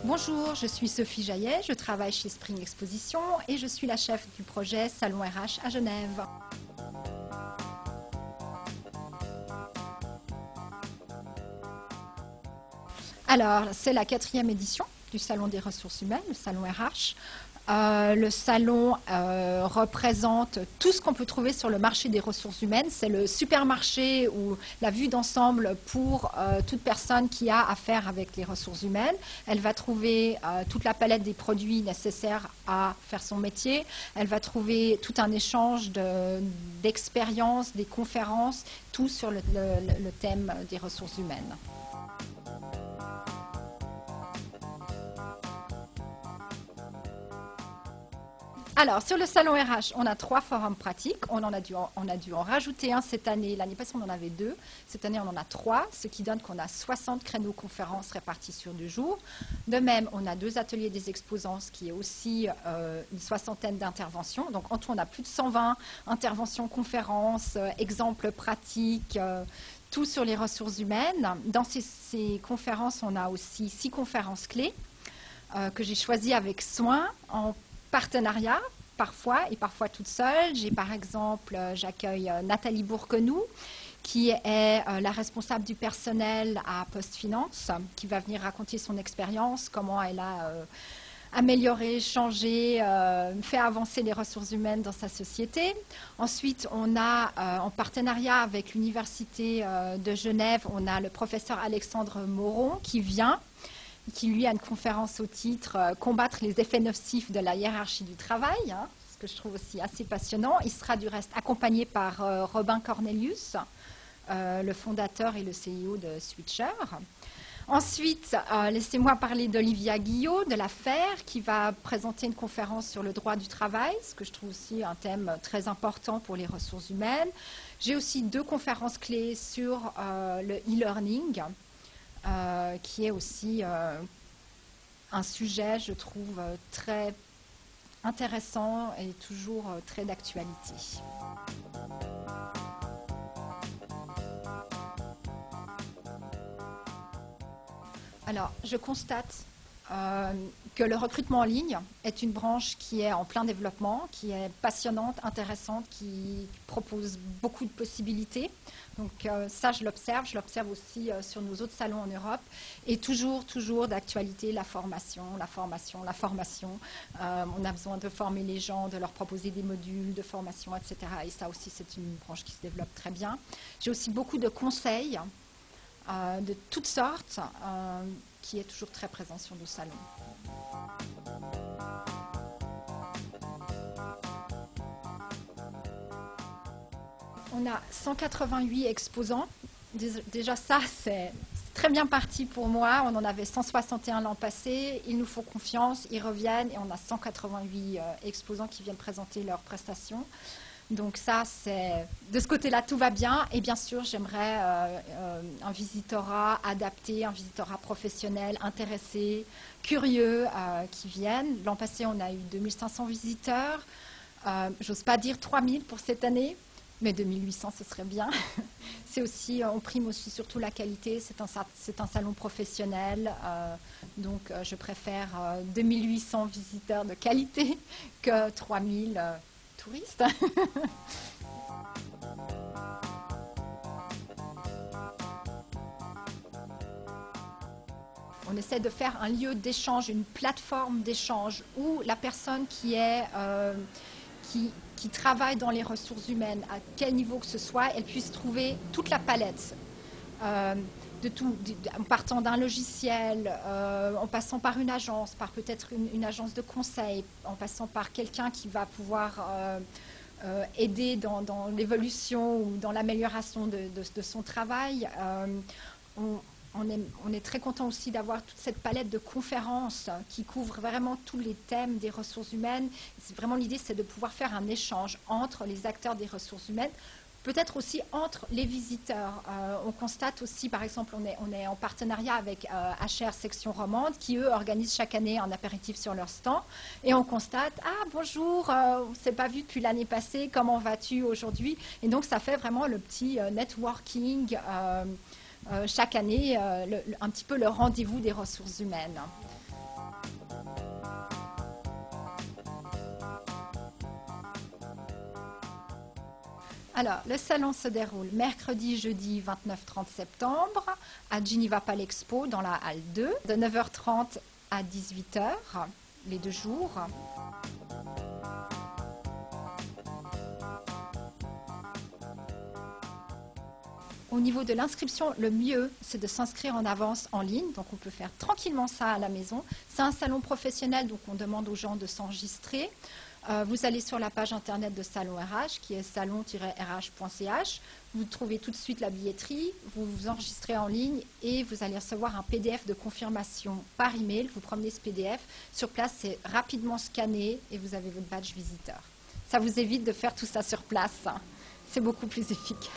Bonjour, je suis Sophie Jaillet, je travaille chez Spring Exposition et je suis la chef du projet Salon RH à Genève. Alors, c'est la 4e édition du Salon des ressources humaines, le Salon RH. Le salon représente tout ce qu'on peut trouver sur le marché des ressources humaines. C'est le supermarché ou la vue d'ensemble pour toute personne qui a affaire avec les ressources humaines. Elle va trouver toute la palette des produits nécessaires à faire son métier. Elle va trouver tout un échange d'expériences, des conférences, tout sur le thème des ressources humaines. Alors, sur le salon RH, on a 3 forums pratiques. On a dû en rajouter un cette année. L'année passée, on en avait 2. Cette année, on en a 3, ce qui donne qu'on a 60 créneaux conférences répartis sur 2 jours. De même, on a 2 ateliers des exposants, ce qui est aussi une 60aine d'interventions. Donc, en tout, on a plus de 120 interventions, conférences, exemples pratiques, tout sur les ressources humaines. Dans ces conférences, on a aussi 6 conférences clés que j'ai choisies avec soin en partenariat, parfois, et parfois toute seule. Par exemple, j'accueille Nathalie Bourquenou, qui est la responsable du personnel à PostFinance, qui va venir raconter son expérience, comment elle a amélioré, changé, fait avancer les ressources humaines dans sa société. Ensuite, on a, en partenariat avec l'Université de Genève, on a le professeur Alexandre Moron qui vient, qui lui a une conférence au titre « Combattre les effets nocifs de la hiérarchie du travail », ce que je trouve aussi assez passionnant. Il sera du reste accompagné par Robin Cornelius, le fondateur et le CEO de Switcher. Ensuite, laissez-moi parler d'Olivia Guillot de la FAIR, qui va présenter une conférence sur le droit du travail, ce que je trouve aussi un thème très important pour les ressources humaines. J'ai aussi 2 conférences clés sur le e-learning, qui est aussi un sujet, je trouve, très intéressant et toujours très d'actualité. Alors, je constate que le recrutement en ligne est une branche qui est en plein développement, qui est passionnante, intéressante, qui propose beaucoup de possibilités. Donc ça, je l'observe aussi sur nos autres salons en Europe. Et toujours d'actualité, la formation. On a besoin de former les gens, de leur proposer des modules de formation, etc. Et ça aussi, c'est une branche qui se développe très bien. J'ai aussi beaucoup de conseils de toutes sortes, qui est toujours très présent sur nos salons. On a 188 exposants. Déjà ça, c'est très bien parti pour moi. On en avait 161 l'an passé. Ils nous font confiance, ils reviennent et on a 188 exposants qui viennent présenter leurs prestations. Donc ça, de ce côté-là, tout va bien. Et bien sûr, j'aimerais un visitorat adapté, un visitorat professionnel, intéressé, curieux, qui viennent. L'an passé, on a eu 2500 visiteurs. J'ose pas dire 3000 pour cette année, mais 2800, ce serait bien. On prime aussi surtout la qualité. C'est un salon professionnel. Donc, je préfère 2800 visiteurs de qualité que 3000 touristes. On essaie de faire un lieu d'échange, une plateforme d'échange où la personne qui travaille dans les ressources humaines, à quel niveau que ce soit, elle puisse trouver toute la palette de tout, en partant d'un logiciel, en passant par une agence, par peut-être une agence de conseil, en passant par quelqu'un qui va pouvoir aider dans l'évolution ou dans l'amélioration de son travail. On est très content aussi d'avoir toute cette palette de conférences qui couvre vraiment tous les thèmes des ressources humaines. Vraiment, l'idée, c'est de pouvoir faire un échange entre les acteurs des ressources humaines, peut-être aussi entre les visiteurs. On constate aussi, par exemple, on est en partenariat avec HR Section Romande, qui, eux, organisent chaque année un apéritif sur leur stand. Et on constate, ah, bonjour, on ne s'est pas vu depuis l'année passée, comment vas-tu aujourd'hui? Et donc, ça fait vraiment le petit networking chaque année, un petit peu le rendez-vous des ressources humaines. Alors, le salon se déroule mercredi, jeudi 29-30 septembre à Geneva Palexpo dans la halle 2, de 9h30 à 18h, les 2 jours. Au niveau de l'inscription, le mieux, c'est de s'inscrire en avance en ligne. Donc, on peut faire tranquillement ça à la maison. C'est un salon professionnel, donc on demande aux gens de s'enregistrer. Vous allez sur la page internet de Salon RH, qui est salon-rh.ch. Vous trouvez tout de suite la billetterie, vous vous enregistrez en ligne et vous allez recevoir un PDF de confirmation par email. Vous promenez ce PDF. Sur place, c'est rapidement scanné et vous avez votre badge visiteur. Ça vous évite de faire tout ça sur place. C'est beaucoup plus efficace.